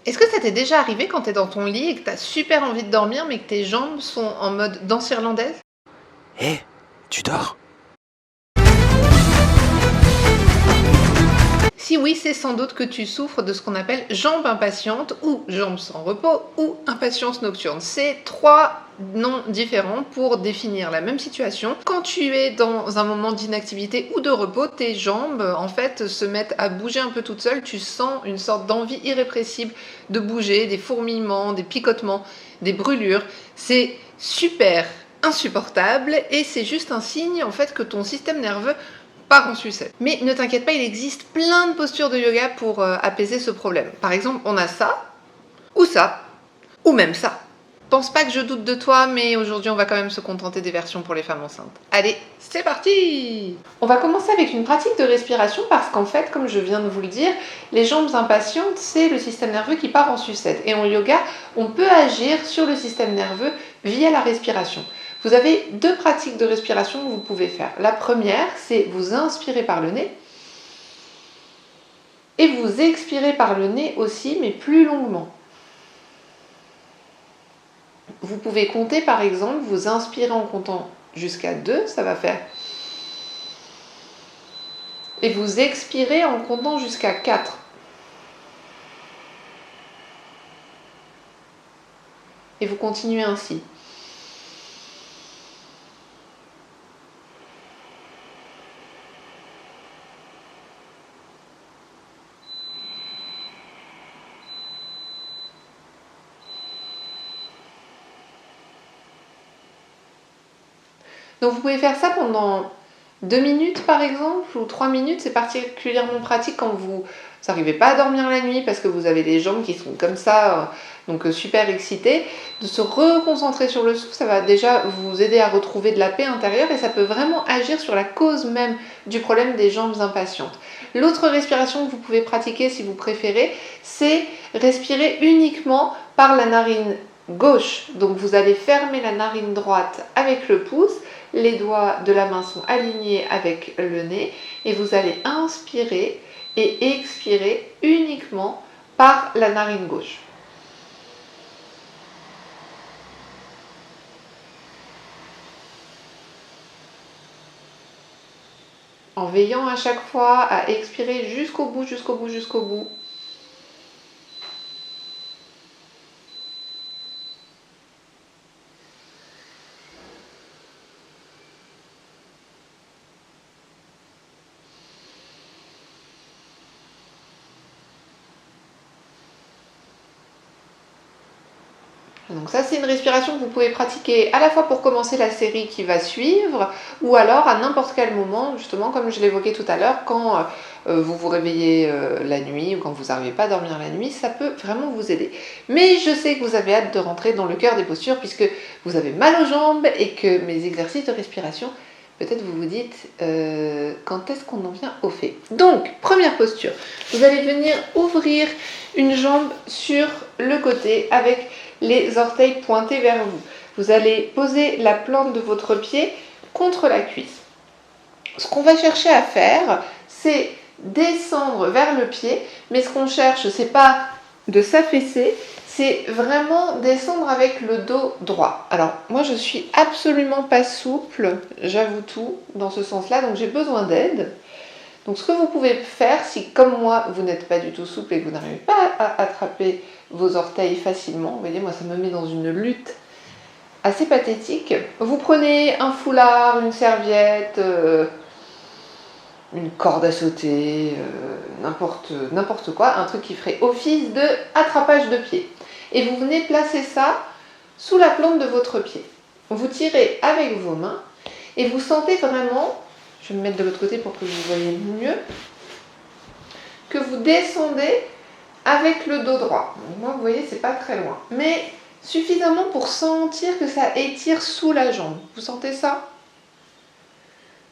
Est-ce que ça t'est déjà arrivé quand t'es dans ton lit et que t'as super envie de dormir mais que tes jambes sont en mode danse irlandaise? Hé, tu dors? Si oui, c'est sans doute que tu souffres de ce qu'on appelle jambes impatientes ou jambes sans repos ou impatience nocturne. C'est trois noms différents pour définir la même situation. Quand tu es dans un moment d'inactivité ou de repos, tes jambes en fait se mettent à bouger un peu toutes seules. Tu sens une sorte d'envie irrépressible de bouger, des fourmillements, des picotements, des brûlures. C'est super insupportable et c'est juste un signe en fait que ton système nerveux part en sucette. Mais ne t'inquiète pas, il existe plein de postures de yoga pour apaiser ce problème. Par exemple, on a ça, ou même ça. Pense pas que je doute de toi, mais aujourd'hui on va quand même se contenter des versions pour les femmes enceintes. Allez, c'est parti! On va commencer avec une pratique de respiration parce qu'en fait, comme je viens de vous le dire, les jambes impatientes, c'est le système nerveux qui part en sucette. Et en yoga, on peut agir sur le système nerveux via la respiration. Vous avez deux pratiques de respiration que vous pouvez faire. La première, c'est vous inspirez par le nez et vous expirez par le nez aussi, mais plus longuement. Vous pouvez compter par exemple, vous inspirez en comptant jusqu'à 2, ça va faire. Et vous expirez en comptant jusqu'à 4. Et vous continuez ainsi. Donc vous pouvez faire ça pendant 2 minutes par exemple, ou 3 minutes. C'est particulièrement pratique quand vous n'arrivez pas à dormir la nuit parce que vous avez les jambes qui sont comme ça, donc super excitées. De se reconcentrer sur le souffle, ça va déjà vous aider à retrouver de la paix intérieure et ça peut vraiment agir sur la cause même du problème des jambes impatientes. L'autre respiration que vous pouvez pratiquer si vous préférez, c'est respirer uniquement par la narine gauche. Donc vous allez fermer la narine droite avec le pouce, les doigts de la main sont alignés avec le nez et vous allez inspirer et expirer uniquement par la narine gauche. En veillant à chaque fois à expirer jusqu'au bout, jusqu'au bout, jusqu'au bout. Donc ça, c'est une respiration que vous pouvez pratiquer à la fois pour commencer la série qui va suivre ou alors à n'importe quel moment, justement comme je l'évoquais tout à l'heure, quand vous vous réveillez la nuit ou quand vous n'arrivez pas à dormir la nuit, ça peut vraiment vous aider. Mais je sais que vous avez hâte de rentrer dans le cœur des postures puisque vous avez mal aux jambes et que mes exercices de respiration, peut-être vous vous dites quand est-ce qu'on en vient au fait. Donc, première posture, vous allez venir ouvrir une jambe sur le côté avec les orteils pointés vers vous. Vous allez poser la plante de votre pied contre la cuisse. Ce qu'on va chercher à faire, c'est descendre vers le pied, mais ce qu'on cherche, c'est pas de s'affaisser, c'est vraiment descendre avec le dos droit. Alors, moi, je suis absolument pas souple, j'avoue tout, dans ce sens-là, donc j'ai besoin d'aide. Donc, ce que vous pouvez faire, si comme moi, vous n'êtes pas du tout souple et que vous n'arrivez pas à attraper vos orteils facilement, vous voyez, moi, ça me met dans une lutte assez pathétique. Vous prenez un foulard, une serviette, une corde à sauter, n'importe quoi, un truc qui ferait office de attrapage de pied. Et vous venez placer ça sous la plante de votre pied. Vous tirez avec vos mains et vous sentez vraiment, je vais me mettre de l'autre côté pour que vous voyez mieux, que vous descendez avec le dos droit. Moi, vous voyez, c'est pas très loin, mais suffisamment pour sentir que ça étire sous la jambe. Vous sentez ça ?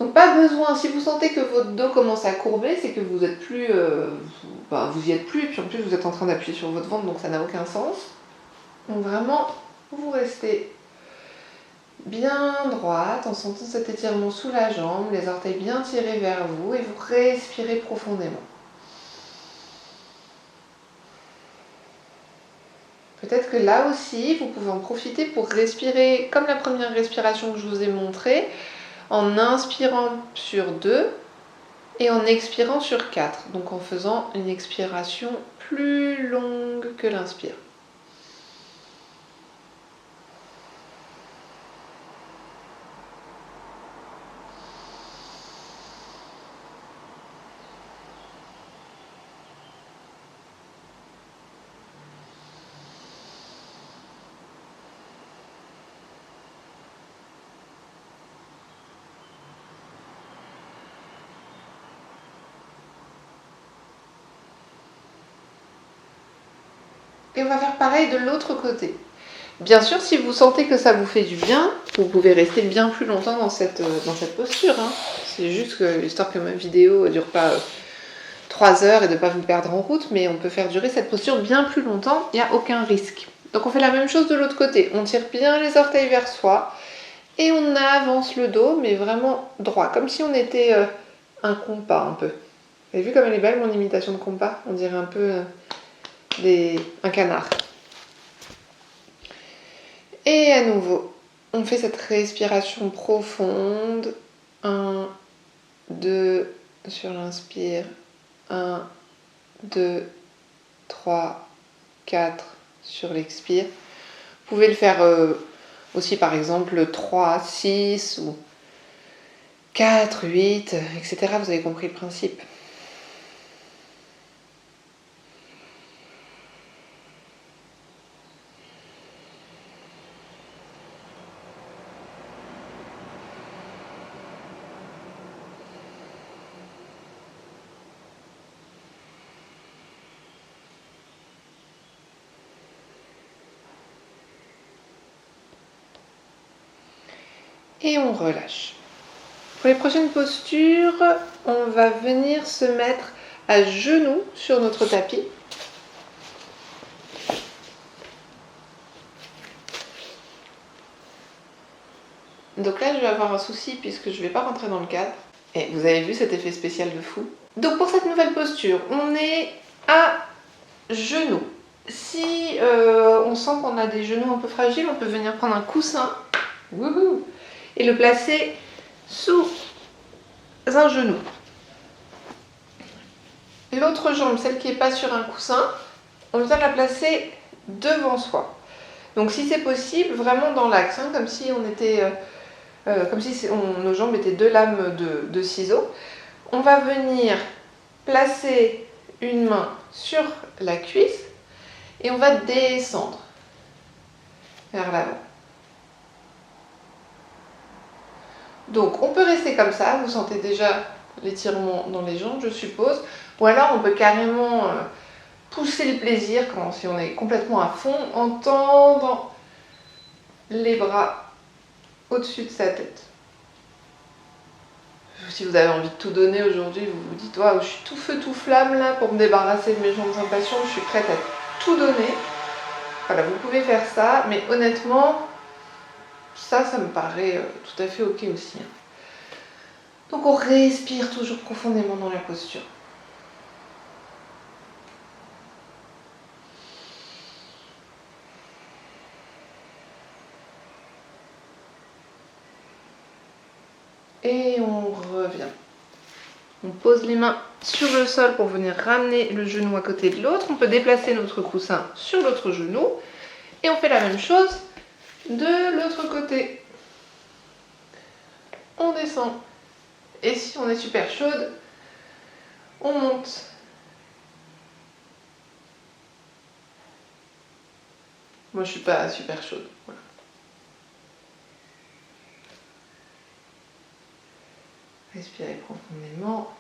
Donc pas besoin, si vous sentez que votre dos commence à courber, c'est que vous êtes plus, vous y êtes plus, et puis en plus vous êtes en train d'appuyer sur votre ventre, donc ça n'a aucun sens. Donc vraiment, vous restez bien droite en sentant cet étirement sous la jambe, les orteils bien tirés vers vous et vous respirez profondément. Peut-être que là aussi, vous pouvez en profiter pour respirer comme la première respiration que je vous ai montrée, en inspirant sur 2 et en expirant sur 4. Donc en faisant une expiration plus longue que l'inspire. Et on va faire pareil de l'autre côté. Bien sûr, si vous sentez que ça vous fait du bien, vous pouvez rester bien plus longtemps dans cette posture. Hein. C'est juste que, histoire que ma vidéo ne dure pas 3 heures et de ne pas vous perdre en route, mais on peut faire durer cette posture bien plus longtemps, il n'y a aucun risque. Donc on fait la même chose de l'autre côté. On tire bien les orteils vers soi et on avance le dos, mais vraiment droit, comme si on était un compas un peu. Vous avez vu comme elle est belle mon imitation de compas? On dirait un peu un canard. Et à nouveau, on fait cette respiration profonde. 1, 2, sur l'inspire. 1, 2, 3, 4 sur l'expire. Vous pouvez le faire aussi par exemple 3, 6 ou 4, 8, etc. Vous avez compris le principe. Et on relâche. Pour les prochaines postures, on va venir se mettre à genoux sur notre tapis. Donc là, je vais avoir un souci puisque je ne vais pas rentrer dans le cadre. Et vous avez vu cet effet spécial de fou. Donc pour cette nouvelle posture, on est à genoux. Si on sent qu'on a des genoux un peu fragiles, on peut venir prendre un coussin et le placer sous un genou. L'autre jambe, celle qui n'est pas sur un coussin, on vient la placer devant soi. Donc si c'est possible, vraiment dans l'axe, hein, comme si on était, nos jambes étaient 2 lames de ciseaux. On va venir placer une main sur la cuisse et on va descendre vers l'avant. Donc on peut rester comme ça, vous sentez déjà l'étirement dans les jambes, je suppose. Ou alors on peut carrément pousser le plaisir quand si on est complètement à fond en tendant les bras au-dessus de sa tête. Si vous avez envie de tout donner aujourd'hui, vous vous dites waouh, je suis tout feu tout flamme là pour me débarrasser de mes jambes impatientes, je suis prête à tout donner. Voilà, vous pouvez faire ça, mais honnêtement, ça me paraît tout à fait ok aussi. Donc on respire toujours profondément dans la posture. Et on revient. On pose les mains sur le sol pour venir ramener le genou à côté de l'autre. On peut déplacer notre coussin sur l'autre genou. Et on fait la même chose de l'autre côté. On descend. Et si on est super chaude, on monte. Moi, je suis pas super chaude. Voilà. Respirez profondément.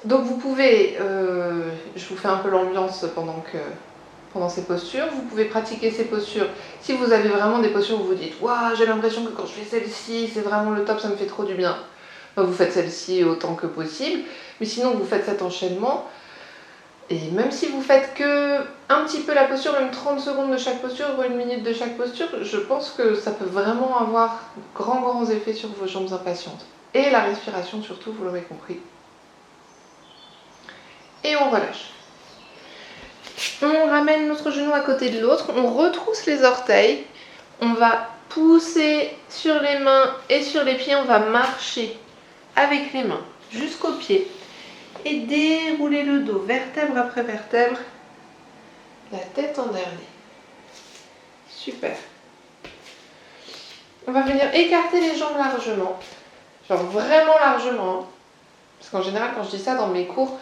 Donc vous pouvez, je vous fais un peu l'ambiance pendant ces postures, vous pouvez pratiquer ces postures. Si vous avez vraiment des postures où vous dites waouh, j'ai l'impression que quand je fais celle-ci, c'est vraiment le top, ça me fait trop du bien. Ben, vous faites celle-ci autant que possible, mais sinon vous faites cet enchaînement. Et même si vous faites que un petit peu la posture, même 30 secondes de chaque posture ou 1 minute de chaque posture, je pense que ça peut vraiment avoir grands effets sur vos jambes impatientes. Et la respiration surtout, vous l'aurez compris. et on relâche. On ramène notre genou à côté de l'autre, on retrousse les orteils, on va pousser sur les mains et sur les pieds, on va marcher avec les mains jusqu'aux pieds et dérouler le dos, vertèbre après vertèbre, la tête en dernier. Super. On va venir écarter les jambes largement, genre vraiment largement, hein. Parce qu'en général, quand je dis ça dans mes cours,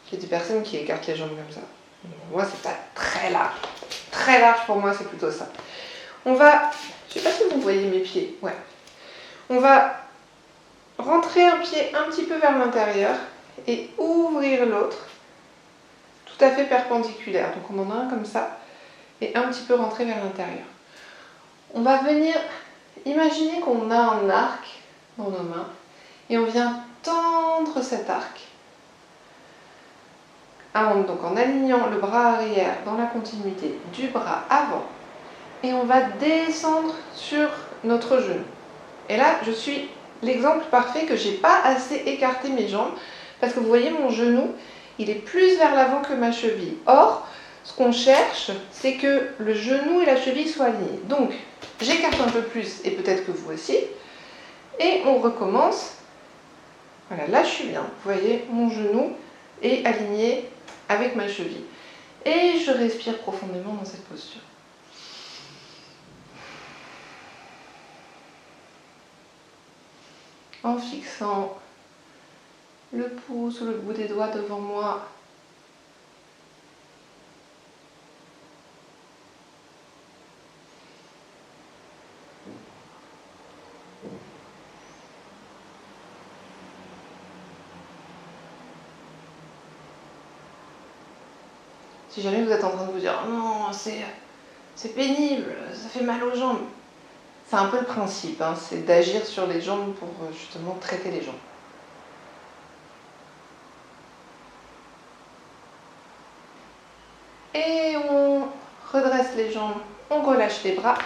il y a des personnes qui écartent les jambes comme ça. Moi, c'est pas très large. Très large pour moi, c'est plutôt ça. On va, je sais pas si vous voyez mes pieds, ouais. On va rentrer un pied un petit peu vers l'intérieur et ouvrir l'autre, tout à fait perpendiculaire. Donc on en a un comme ça et un petit peu rentré vers l'intérieur. On va venir imaginer qu'on a un arc dans nos mains et on vient tendre cet arc. Donc en alignant le bras arrière dans la continuité du bras avant et on va descendre sur notre genou. Et là, je suis l'exemple parfait que j'ai pas assez écarté mes jambes parce que vous voyez mon genou, il est plus vers l'avant que ma cheville. Or, ce qu'on cherche, c'est que le genou et la cheville soient alignés. Donc, j'écarte un peu plus et peut-être que vous aussi. Et on recommence. Voilà, là je suis bien. Vous voyez, mon genou est aligné avec ma cheville. Et je respire profondément dans cette posture. En fixant le pouce ou le bout des doigts devant moi. Si jamais vous êtes en train de vous dire « Non, c'est pénible, ça fait mal aux jambes », c'est un peu le principe, hein, c'est d'agir sur les jambes pour justement traiter les jambes. Et on redresse les jambes, on relâche les bras,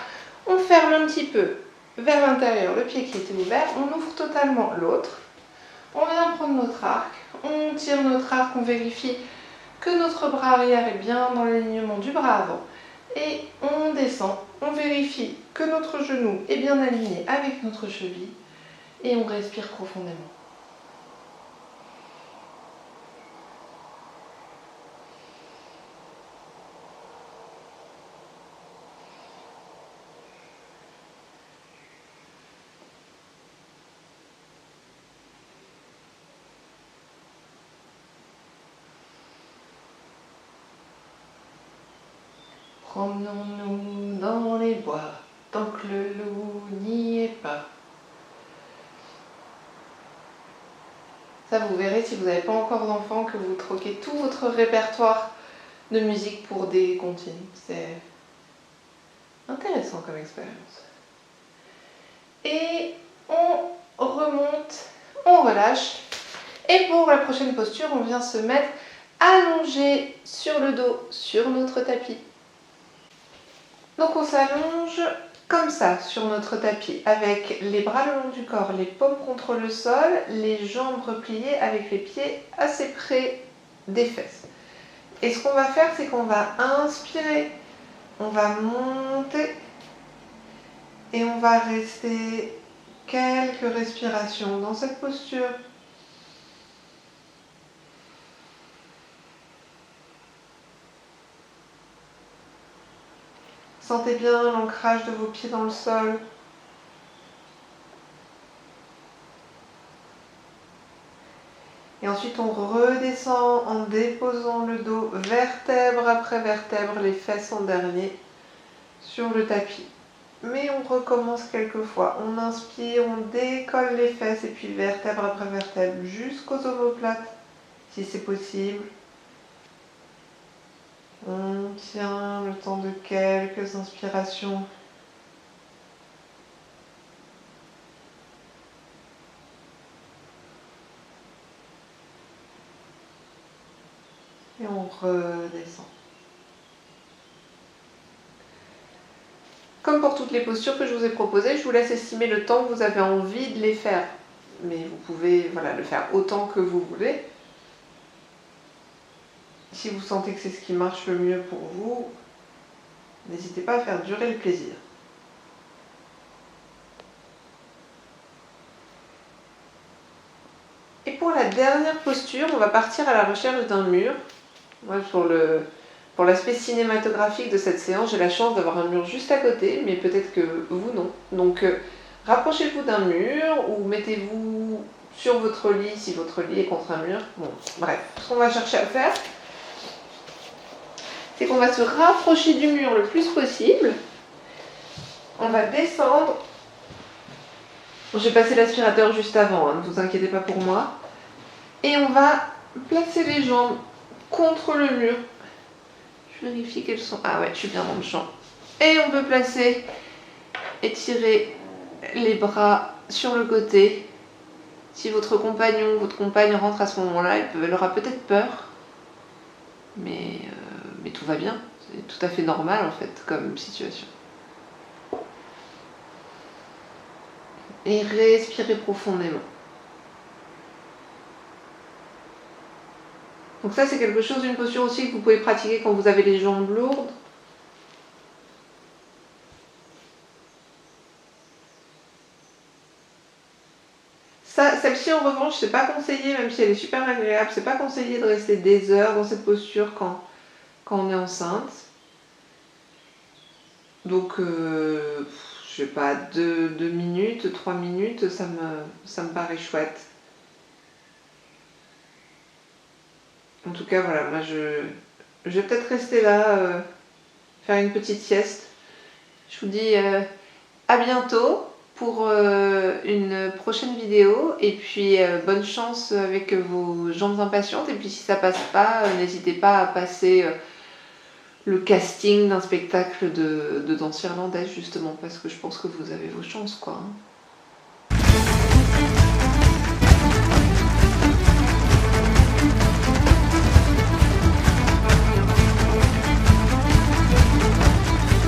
on ferme un petit peu vers l'intérieur le pied qui était ouvert, on ouvre totalement l'autre. On vient prendre notre arc, on tire notre arc, on vérifie que notre bras arrière est bien dans l'alignement du bras avant. Et on descend, on vérifie que notre genou est bien aligné avec notre cheville et on respire profondément. Promenons-nous dans les bois, tant que le loup n'y est pas. Ça, vous verrez si vous n'avez pas encore d'enfant que vous troquez tout votre répertoire de musique pour des comptines. C'est intéressant comme expérience. Et on remonte, on relâche. Et pour la prochaine posture, on vient se mettre allongé sur le dos, sur notre tapis. Donc on s'allonge comme ça sur notre tapis, avec les bras le long du corps, les paumes contre le sol, les jambes repliées avec les pieds assez près des fesses. Et ce qu'on va faire, c'est qu'on va inspirer, on va monter et on va rester quelques respirations dans cette posture. Sentez bien l'ancrage de vos pieds dans le sol. Et ensuite, on redescend en déposant le dos vertèbre après vertèbre, les fesses en dernier, sur le tapis. Mais on recommence quelques fois. On inspire, on décolle les fesses et puis vertèbre après vertèbre jusqu'aux omoplates, si c'est possible. On tient le temps de quelques inspirations. Et on redescend. Comme pour toutes les postures que je vous ai proposées, je vous laisse estimer le temps que vous avez envie de les faire. Mais vous pouvez le faire autant que vous voulez. Si vous sentez que c'est ce qui marche le mieux pour vous, n'hésitez pas à faire durer le plaisir. Et pour la dernière posture, on va partir à la recherche d'un mur. Moi, pour l'aspect cinématographique de cette séance, j'ai la chance d'avoir un mur juste à côté, mais peut-être que vous non. Donc, rapprochez-vous d'un mur ou mettez-vous sur votre lit si votre lit est contre un mur. Bon, bref, ce qu'on va chercher à faire, c'est qu'on va se rapprocher du mur le plus possible. On va descendre. J'ai passé l'aspirateur juste avant, ne vous inquiétez pas pour moi. Et on va placer les jambes contre le mur. Je vérifie qu'elles sont... Ah ouais, je suis bien dans le champ. Et on peut placer, étirer les bras sur le côté. Si votre compagnon ou votre compagne rentre à ce moment-là, elle aura peut-être peur. Mais tout va bien. C'est tout à fait normal en fait comme situation. Et respirez profondément. Donc ça c'est quelque chose, une posture aussi que vous pouvez pratiquer quand vous avez les jambes lourdes. Celle-ci en revanche, c'est pas conseillé, même si elle est super agréable, c'est pas conseillé de rester des heures dans cette posture quand on est enceinte. Donc, je sais pas, 2 minutes, 3 minutes, ça me paraît chouette. En tout cas, voilà, moi je vais peut-être rester là, faire une petite sieste. Je vous dis à bientôt pour une prochaine vidéo et puis bonne chance avec vos jambes impatientes et puis si ça passe pas, n'hésitez pas à passer le casting d'un spectacle de danse irlandaise justement parce que je pense que vous avez vos chances quoi.